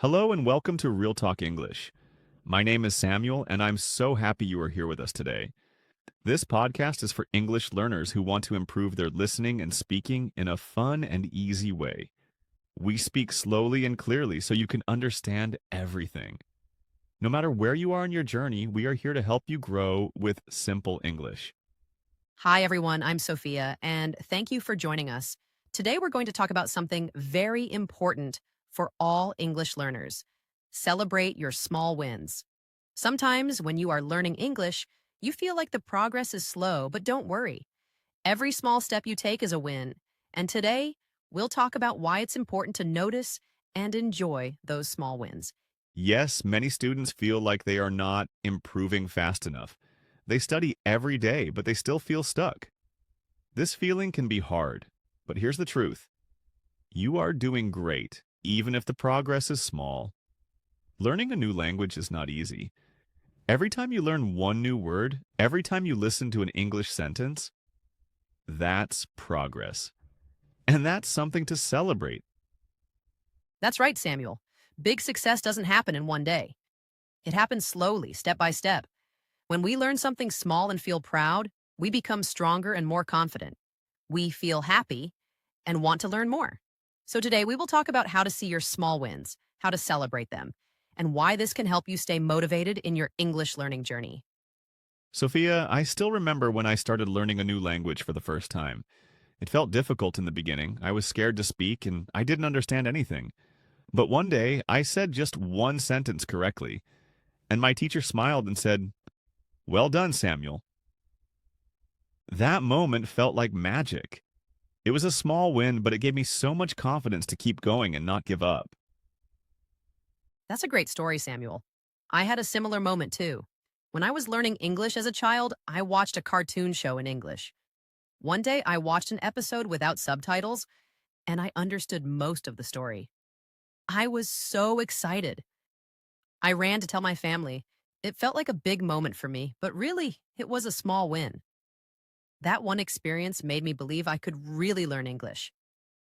Hello and welcome to Real Talk English. My name is Samuel, and I'm so happy you are here with us today. This podcast is for English learners who want to improve their listening and speaking in a fun and easy way. We speak slowly and clearly so you can understand everything. No matter where you are in your journey, we are here to help you grow with simple English. Hi, everyone. I'm Sofia, and thank you for joining us. Today, we're going to talk about something very important for all English learners. Celebrate your small wins. Sometimes, when you are learning English, you feel like the progress is slow, but don't worry. Every small step you take is a win. And today, we'll talk about why it's important to notice and enjoy those small wins. Yes, many students feel like they are not improving fast enough. They study every day, but they still feel stuck. This feeling can be hard, but here's the truth. You are doing great, even if the progress is small. Learning a new language is not easy. Every time you learn one new word, every time you listen to an English sentence, that's progress. And that's something to celebrate. That's right, Samuel. Big success doesn't happen in one day. It happens slowly, step by step. When we learn something small and feel proud, we become stronger and more confident. We feel happy and want to learn more. So today we will talk about how to see your small wins, how to celebrate them, and why this can help you stay motivated in your English learning journey. Sophia, I still remember when I started learning a new language for the first time. It felt difficult in the beginning. I was scared to speak and I didn't understand anything. But one day, I said just one sentence correctly, and my teacher smiled and said, "Well done, Samuel." That moment felt like magic. It was a small win, but it gave me so much confidence to keep going and not give up. That's a great story, Samuel. I had a similar moment too. When I was learning English as a child, I watched a cartoon show in English. One day, I watched an episode without subtitles, and I understood most of the story. I was so excited. I ran to tell my family. It felt like a big moment for me, but really, it was a small win. That one experience made me believe I could really learn English.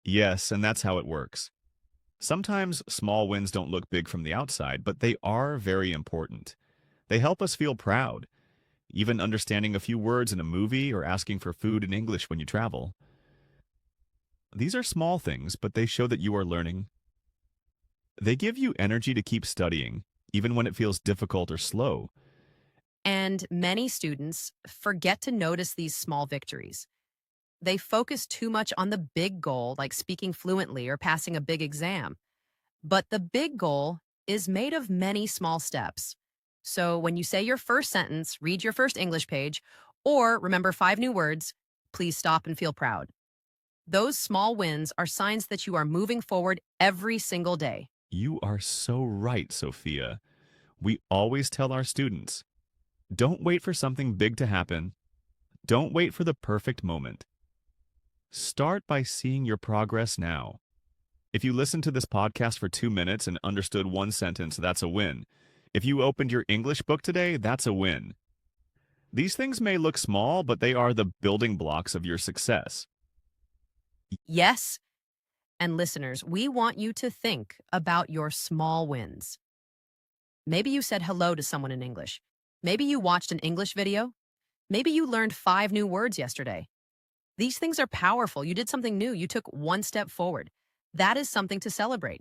Yes, and that's how it works. Sometimes small wins don't look big from the outside, but they are very important. They help us feel proud. Even understanding a few words in a movie or asking for food in English when you travel. These are small things, but they show that you are learning. They give you energy to keep studying, even when it feels difficult or slow. And many students forget to notice these small victories. They focus too much on the big goal, like speaking fluently or passing a big exam. But the big goal is made of many small steps. So when you say your first sentence, read your first English page, or remember 5 new words, please stop and feel proud. Those small wins are signs that you are moving forward every single day. You are so right, Sophia. We always tell our students, don't wait for something big to happen. Don't wait for the perfect moment. Start by seeing your progress now. If you listened to this podcast for 2 minutes and understood one sentence, that's a win. If you opened your English book today, that's a win. These things may look small, but they are the building blocks of your success. Yes, and listeners, we want you to think about your small wins. Maybe you said hello to someone in English. Maybe you watched an English video. Maybe you learned 5 new words yesterday. These things are powerful. You did something new. You took one step forward. That is something to celebrate.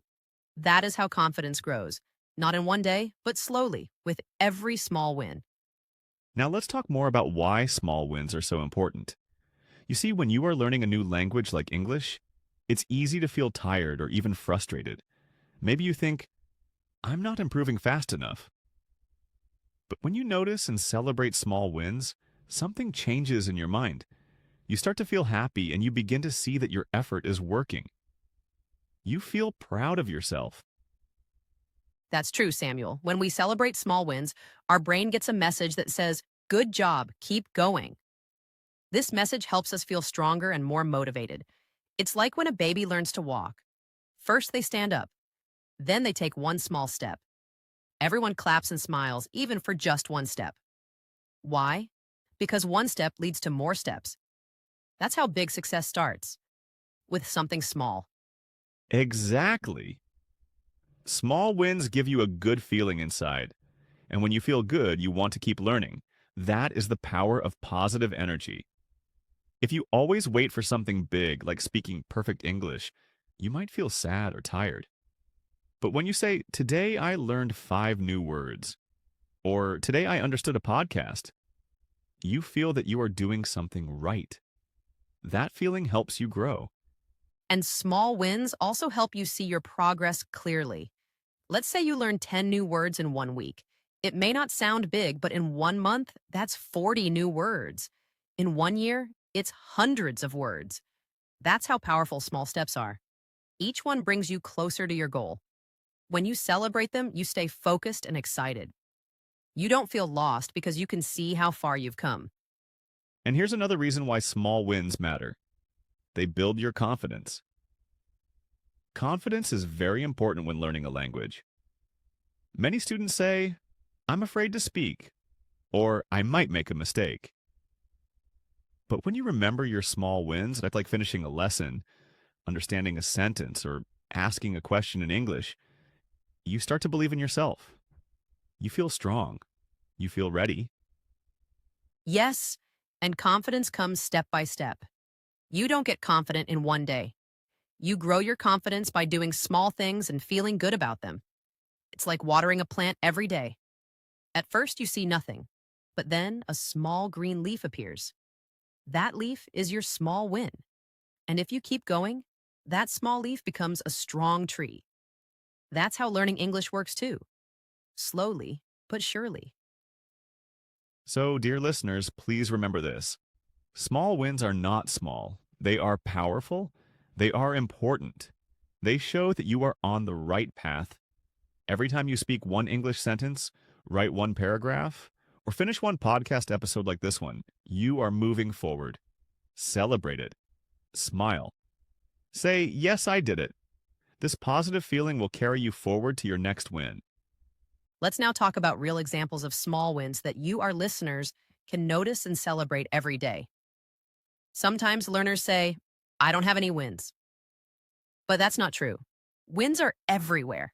That is how confidence grows. Not in one day, but slowly, with every small win. Now let's talk more about why small wins are so important. You see, when you are learning a new language like English, it's easy to feel tired or even frustrated. Maybe you think, I'm not improving fast enough. But when you notice and celebrate small wins, something changes in your mind. You start to feel happy and you begin to see that your effort is working. You feel proud of yourself. That's true, Samuel. When we celebrate small wins, our brain gets a message that says, good job, keep going. This message helps us feel stronger and more motivated. It's like when a baby learns to walk. First, they stand up. Then they take one small step. Everyone claps and smiles, even for just one step. Why? Because one step leads to more steps. That's how big success starts, with something small. Exactly. Small wins give you a good feeling inside. And when you feel good, you want to keep learning. That is the power of positive energy. If you always wait for something big, like speaking perfect English, you might feel sad or tired. But when you say, "Today I learned 5 new words," or "Today I understood a podcast," you feel that you are doing something right. That feeling helps you grow. And small wins also help you see your progress clearly. Let's say you learn 10 new words in 1 week. It may not sound big, but in 1 month, that's 40 new words. In 1 year, it's hundreds of words. That's how powerful small steps are. Each one brings you closer to your goal. When you celebrate them, you stay focused and excited. You don't feel lost because you can see how far you've come. And here's another reason why small wins matter. They build your confidence. Confidence is very important when learning a language. Many students say, "I'm afraid to speak," or "I might make a mistake." But when you remember your small wins, like finishing a lesson, understanding a sentence, or asking a question in English, you start to believe in yourself. You feel strong. You feel ready. Yes, and confidence comes step by step. You don't get confident in 1 day. You grow your confidence by doing small things and feeling good about them. It's like watering a plant every day. At first, you see nothing, but then a small green leaf appears. That leaf is your small win. And if you keep going, that small leaf becomes a strong tree. That's how learning English works too. Slowly, but surely. So, dear listeners, please remember this. Small wins are not small. They are powerful. They are important. They show that you are on the right path. Every time you speak one English sentence, write one paragraph, or finish one podcast episode like this one, you are moving forward. Celebrate it. Smile. Say, "Yes, I did it." This positive feeling will carry you forward to your next win. Let's now talk about real examples of small wins that you, our listeners, can notice and celebrate every day. Sometimes learners say, "I don't have any wins." But that's not true. Wins are everywhere.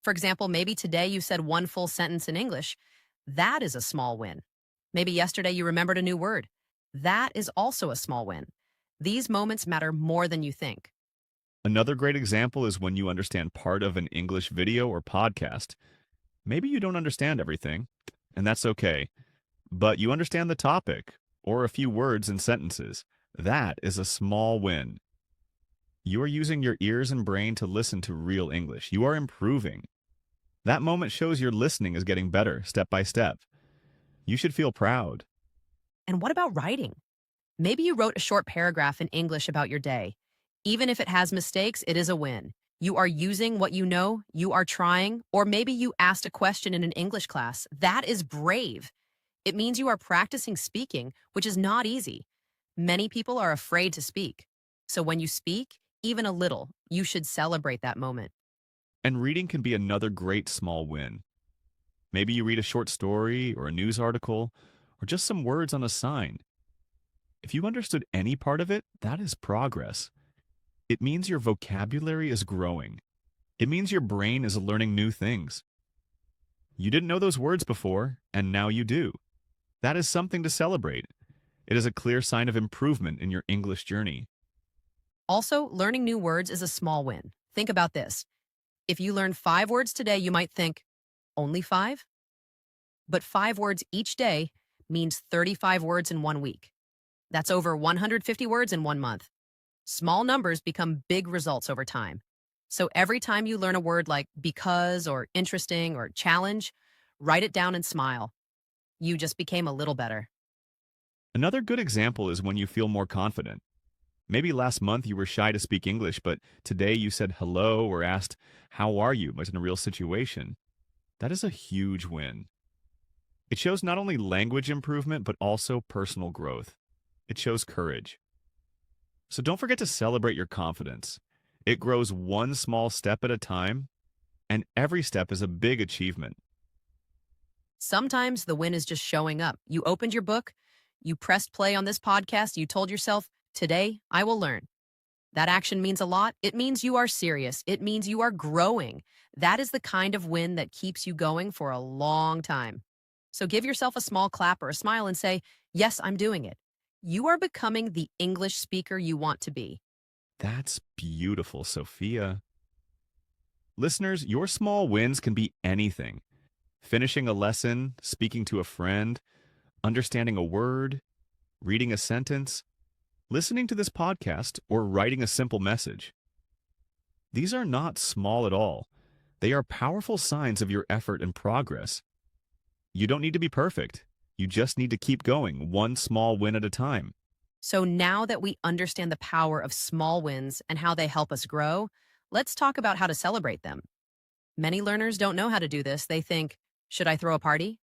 For example, maybe today you said one full sentence in English. That is a small win. Maybe yesterday you remembered a new word. That is also a small win. These moments matter more than you think. Another great example is when you understand part of an English video or podcast. Maybe you don't understand everything, and that's okay, but you understand the topic or a few words and sentences. That is a small win. You are using your ears and brain to listen to real English. You are improving. That moment shows your listening is getting better step by step. You should feel proud. And what about writing? Maybe you wrote a short paragraph in English about your day. Even if it has mistakes, it is a win. You are using what you know, you are trying, or maybe you asked a question in an English class. That is brave. It means you are practicing speaking, which is not easy. Many people are afraid to speak. So when you speak, even a little, you should celebrate that moment. And reading can be another great small win. Maybe you read a short story or a news article or just some words on a sign. If you understood any part of it, that is progress. It means your vocabulary is growing. It means your brain is learning new things. You didn't know those words before, and now you do. That is something to celebrate. It is a clear sign of improvement in your English journey. Also, learning new words is a small win. Think about this. If you learn 5 words today, you might think, only 5? But 5 words each day means 35 words in 1 week. That's over 150 words in 1 month. Small numbers become big results over time. So every time you learn a word like because or interesting or challenge, write it down and smile. You just became a little better. Another good example is when you feel more confident. Maybe last month you were shy to speak English, but today you said hello or asked, "How are you?" like in a real situation. That is a huge win. It shows not only language improvement, but also personal growth. It shows courage. So don't forget to celebrate your confidence. It grows one small step at a time, and every step is a big achievement. Sometimes the win is just showing up. You opened your book, you pressed play on this podcast, you told yourself, today I will learn. That action means a lot. It means you are serious. It means you are growing. That is the kind of win that keeps you going for a long time. So give yourself a small clap or a smile and say, yes, I'm doing it. You are becoming the English speaker you want to be. That's beautiful, Sophia. Listeners, your small wins can be anything. Finishing a lesson, speaking to a friend, understanding a word, reading a sentence, listening to this podcast, or writing a simple message. These are not small at all. They are powerful signs of your effort and progress. You don't need to be perfect. You just need to keep going, one small win at a time. So now that we understand the power of small wins and how they help us grow, let's talk about how to celebrate them. Many learners don't know how to do this. They think, should I throw a party?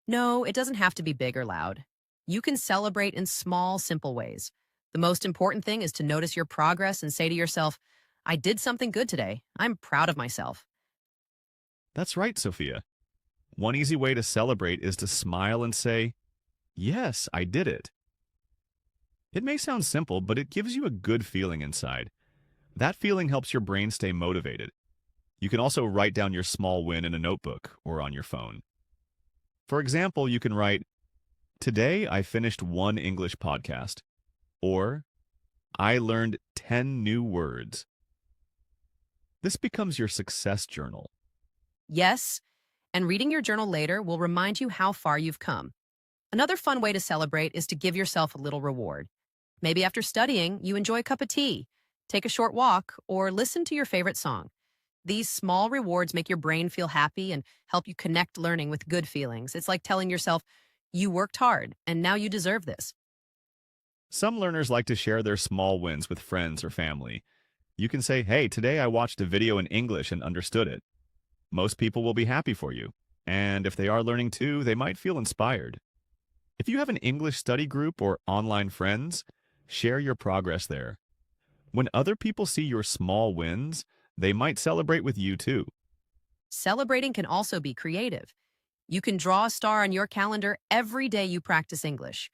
No, it doesn't have to be big or loud. You can celebrate in small, simple ways. The most important thing is to notice your progress and say to yourself, I did something good today. I'm proud of myself. That's right, Sophia. One easy way to celebrate is to smile and say, yes, I did it. It may sound simple, but it gives you a good feeling inside. That feeling helps your brain stay motivated. You can also write down your small win in a notebook or on your phone. For example, you can write, today I finished one English podcast, or I learned 10 new words. This becomes your success journal. Yes, and reading your journal later will remind you how far you've come. Another fun way to celebrate is to give yourself a little reward. Maybe after studying, you enjoy a cup of tea, take a short walk, or listen to your favorite song. These small rewards make your brain feel happy and help you connect learning with good feelings. It's like telling yourself, you worked hard, and now you deserve this. Some learners like to share their small wins with friends or family. You can say, hey, today I watched a video in English and understood it. Most people will be happy for you. And if they are learning too, they might feel inspired. If you have an English study group or online friends, share your progress there. When other people see your small wins, they might celebrate with you too. Celebrating can also be creative. You can draw a star on your calendar every day you practice English.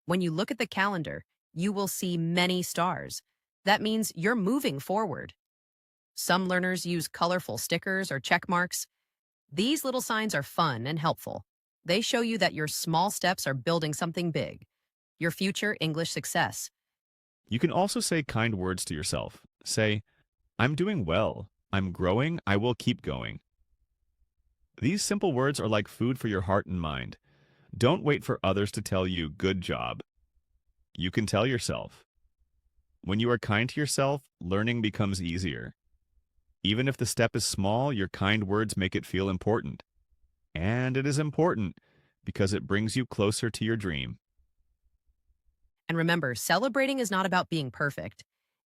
When you look at the calendar, you will see many stars. That means you're moving forward. Some learners use colorful stickers or check marks. These little signs are fun and helpful. They show you that your small steps are building something big, your future English success. You can also say kind words to yourself. Say, I'm doing well. I'm growing. I will keep going. These simple words are like food for your heart and mind. Don't wait for others to tell you, good job. You can tell yourself. When you are kind to yourself, learning becomes easier. Even if the step is small, your kind words make it feel important. And it is important because it brings you closer to your dream. And remember, celebrating is not about being perfect.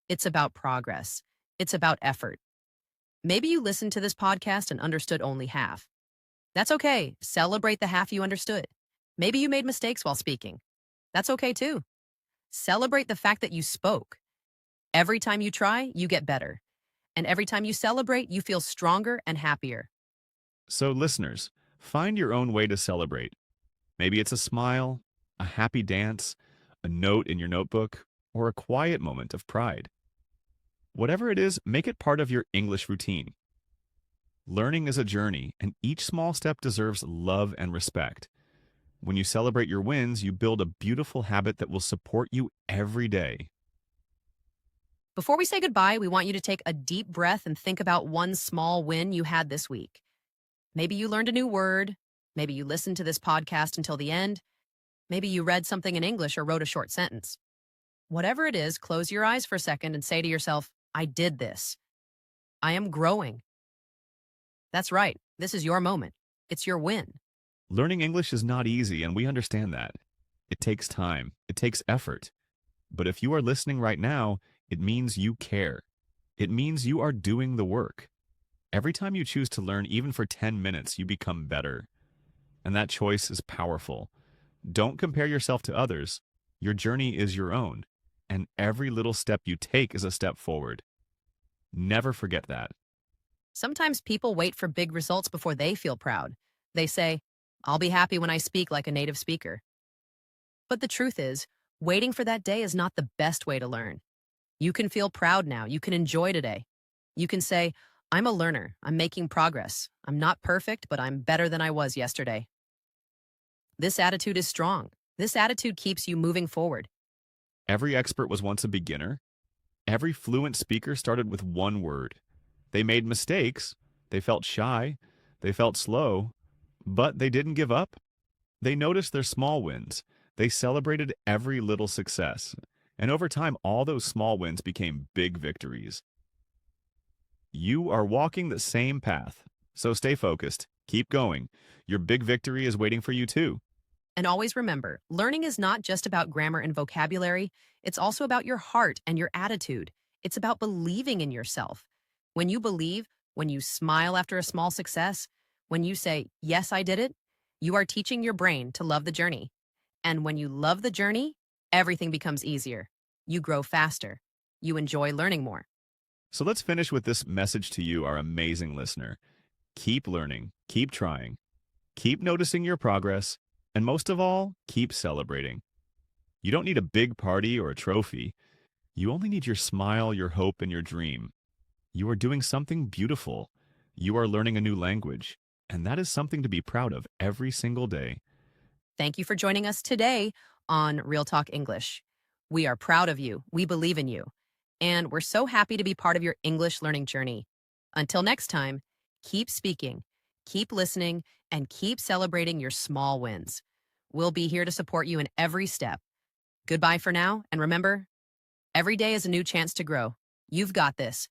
It's about progress. It's about effort. Maybe you listened to this podcast and understood only half. That's okay. Celebrate the half you understood. Maybe you made mistakes while speaking. That's okay too. Celebrate the fact that you spoke. Every time you try, you get better. And every time you celebrate, you feel stronger and happier. So listeners, find your own way to celebrate. Maybe it's a smile, a happy dance, a note in your notebook, or a quiet moment of pride. Whatever it is, make it part of your English routine. Learning is a journey, and each small step deserves love and respect. When you celebrate your wins, you build a beautiful habit that will support you every day. Before we say goodbye, we want you to take a deep breath and think about one small win you had this week. Maybe you learned a new word. Maybe you listened to this podcast until the end. Maybe you read something in English or wrote a short sentence. Whatever it is, close your eyes for a second and say to yourself, I did this. I am growing. That's right. This is your moment. It's your win. Learning English is not easy, and we understand that. It takes time. It takes effort. But if you are listening right now, it means you care. It means you are doing the work. Every time you choose to learn, even for 10 minutes, you become better. And that choice is powerful. Don't compare yourself to others. Your journey is your own, and every little step you take is a step forward. Never forget that. Sometimes people wait for big results before they feel proud. They say, I'll be happy when I speak like a native speaker. But the truth is, waiting for that day is not the best way to learn. You can feel proud now. You can enjoy today. You can say, I'm a learner. I'm making progress. I'm not perfect, but I'm better than I was yesterday. This attitude is strong. This attitude keeps you moving forward. Every expert was once a beginner. Every fluent speaker started with one word. They made mistakes. They felt shy. They felt slow. But they didn't give up. They noticed their small wins. They celebrated every little success. And over time, all those small wins became big victories. You are walking the same path. So stay focused. Keep going. Your big victory is waiting for you too. And always remember, learning is not just about grammar and vocabulary, it's also about your heart and your attitude. It's about believing in yourself. When you believe, when you smile after a small success, when you say, yes, I did it, you are teaching your brain to love the journey. And when you love the journey, everything becomes easier. You grow faster. You enjoy learning more. So let's finish with this message to you, our amazing listener. Keep learning, keep trying, keep noticing your progress, and most of all, keep celebrating. You don't need a big party or a trophy. You only need your smile, your hope, and your dream. You are doing something beautiful. You are learning a new language, and that is something to be proud of every single day. Thank you for joining us today on Real Talk English. We are proud of you. We believe in you. And we're so happy to be part of your English learning journey. Until next time, keep speaking, keep listening, and keep celebrating your small wins. We'll be here to support you in every step. Goodbye for now, and remember, every day is a new chance to grow. You've got this.